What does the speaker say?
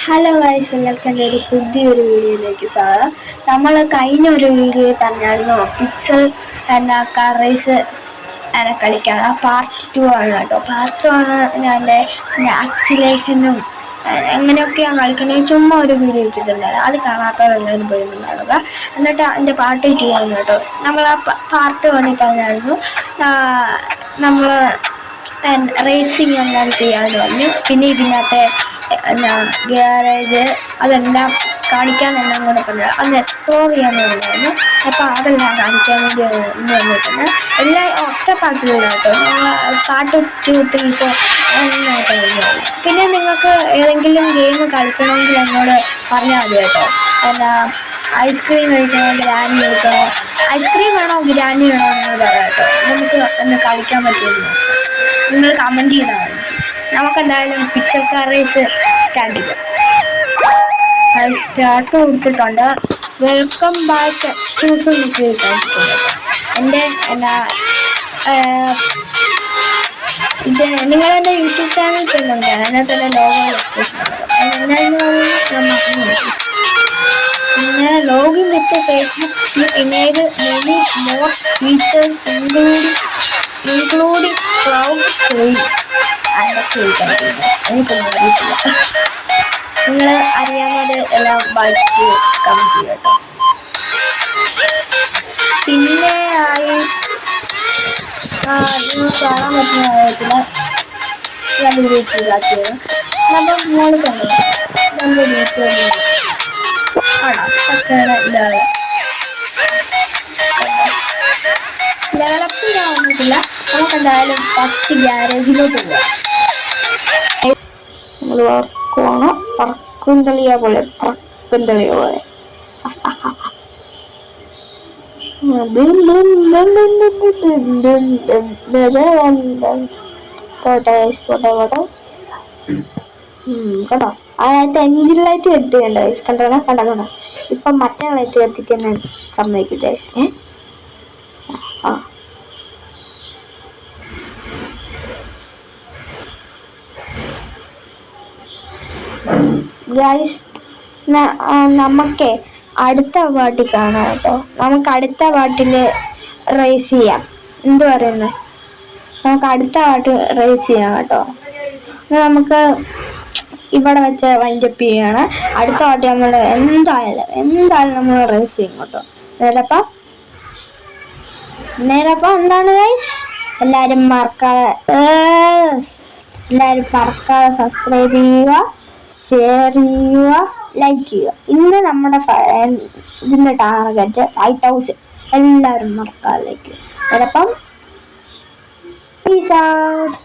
Hello guys, എല്ലാവർക്കും എൻ്റെ ഒരു പുതിയൊരു വീഡിയോയിലേക്ക് സ്വാഗതം. നമ്മൾ കഴിഞ്ഞ ഒരു വീഡിയോ പറഞ്ഞായിരുന്നു പിക്സൽ കാർ റേസ് കളിക്കാൻ. ആ പാർട്ട് 2 ആണ് കേട്ടോ. പാർട്ട് 2 ആണ് എൻ്റെ ആക്സിലേഷനും എങ്ങനെയൊക്കെയാണ് കളിക്കുന്നത് ചുമ്മാ ഒരു വീഡിയോ ഇട്ടിട്ടുണ്ടായിരുന്നു. അത് കാണാത്തവരെല്ലാവരും പോയിരുന്നുണ്ടാവുക. എന്നിട്ട് എൻ്റെ പാർട്ട് 2 ആണ് കേട്ടോ. നമ്മൾ ആ പാർട്ട് 1 പറഞ്ഞായിരുന്നു നമ്മൾ റേസിങ് എല്ലാം ചെയ്യാമെന്ന് പറഞ്ഞു. പിന്നെ ഇതിനകത്തെ ഗ്യാരേജ് അതെല്ലാം കാണിക്കാനെല്ലാം കൂടെ പറഞ്ഞു. അന്ന് എക്സ്പ്ലോർ ചെയ്യാമെന്ന് പറഞ്ഞായിരുന്നു. അപ്പോൾ അതെല്ലാം കാണിക്കാൻ വേണ്ടി വന്നിട്ടുണ്ട്. എല്ലാം ഒറ്റ പാട്ടിലൂടെ കേട്ടോ. പാട്ട് 2, 3, 4 എന്നായിട്ട് വരുന്നത്. പിന്നെ നിങ്ങൾക്ക് ഏതെങ്കിലും ഗെയിം കളിക്കണമെങ്കിൽ എന്നോട് പറഞ്ഞാൽ മതി കേട്ടോ. ഐസ്ക്രീം കഴിക്കണോ, ബിരിയാണി കഴിക്കണോ, ഐസ്ക്രീം വേണോ ബിരിയാണി വേണോ എന്ന് പറയാം കേട്ടോ. നമുക്ക് ഒന്ന് കളിക്കാൻ പറ്റുമല്ലോ. നിങ്ങൾ കമൻറ്റ് ചെയ്താൽ മതി. നമുക്കെന്തായാലും പിക്സൽ കാർ റേസ് സ്റ്റാർട്ട് ചെയ്യാം. സ്റ്റാർട്ട് കൊടുത്തിട്ടുണ്ട്. വെൽക്കം ബാക്ക് എൻ്റെ ഇത് നിങ്ങളെൻ്റെ യൂട്യൂബ് ചാനൽ ചെയ്യുന്നുണ്ട്. അതിനകത്ത് തന്നെ പിന്നെ login with Facebook you enable many more features including cloud storage. എനിക്കൊന്നും അറിയത്തില്ല. നിങ്ങൾ അറിയാവുന്നത് എല്ലാം വായിച്ച് കമൻറ്റ് ചെയ്യുക കേട്ടോ. പിന്നെ നിങ്ങൾ കാണാൻ പറ്റുന്ന കാര്യത്തിൽ ഞാൻ വീട്ടിലാക്കിയത് നമ്മൾ മോള് കണ്ടു. നമ്മുടെ വീട്ടിൽ ആണോ ഒക്കെയാണ് ഇതാണ്. ഡെവലപ്പ് ചെയ്യാവുന്നില്ല. നമുക്കെന്തായാലും ഫസ്റ്റ് ഗ്യാരേജിലോട്ട് പോകാം. നമ്മൾ വർക്കുവാണ്. പറക്കും തെളിയ പോലെ കേട്ടോ. അതിനകത്ത് എഞ്ചിൻ ലൈറ്റ് എത്തിക്കണ്ട കണ്ടോ. ഇപ്പം മറ്റേ ലൈറ്റ് എത്തിക്കാൻ സമ്മതിക്കും ഗൈസ്. നമുക്ക് അടുത്ത പാട്ടിൽ കാണാം കേട്ടോ. നമുക്ക് അടുത്ത പാട്ടിൽ റേസ് ചെയ്യാം. എന്ത് പറയുന്നത്? നമുക്ക് അടുത്ത പാട്ട് റേസ് ചെയ്യാം കേട്ടോ. നമുക്ക് ഇവിടെ വെച്ച് വൈൻഡപ്പ് ചെയ്യാണ്. അടുത്ത പാട്ട് നമ്മൾ എന്തായാലും നമ്മൾ റേസ് ചെയ്യും കേട്ടോ. നേരപ്പം എന്താണ് ഗൈസ്? എല്ലാവരും മറക്കാതെ സബ്സ്ക്രൈബ് ചെയ്യുക, ഷെയർ ചെയ്യുക, ലൈക്ക് ചെയ്യുക. ഇന്ന് നമ്മുടെ ഇതിൻ്റെ ടാർഗറ്റ് 5000. എല്ലാവരും മറക്കാതെ ലൈക്ക് ചെയ്യുക. ചിലപ്പം പീസ് ഔട്ട്.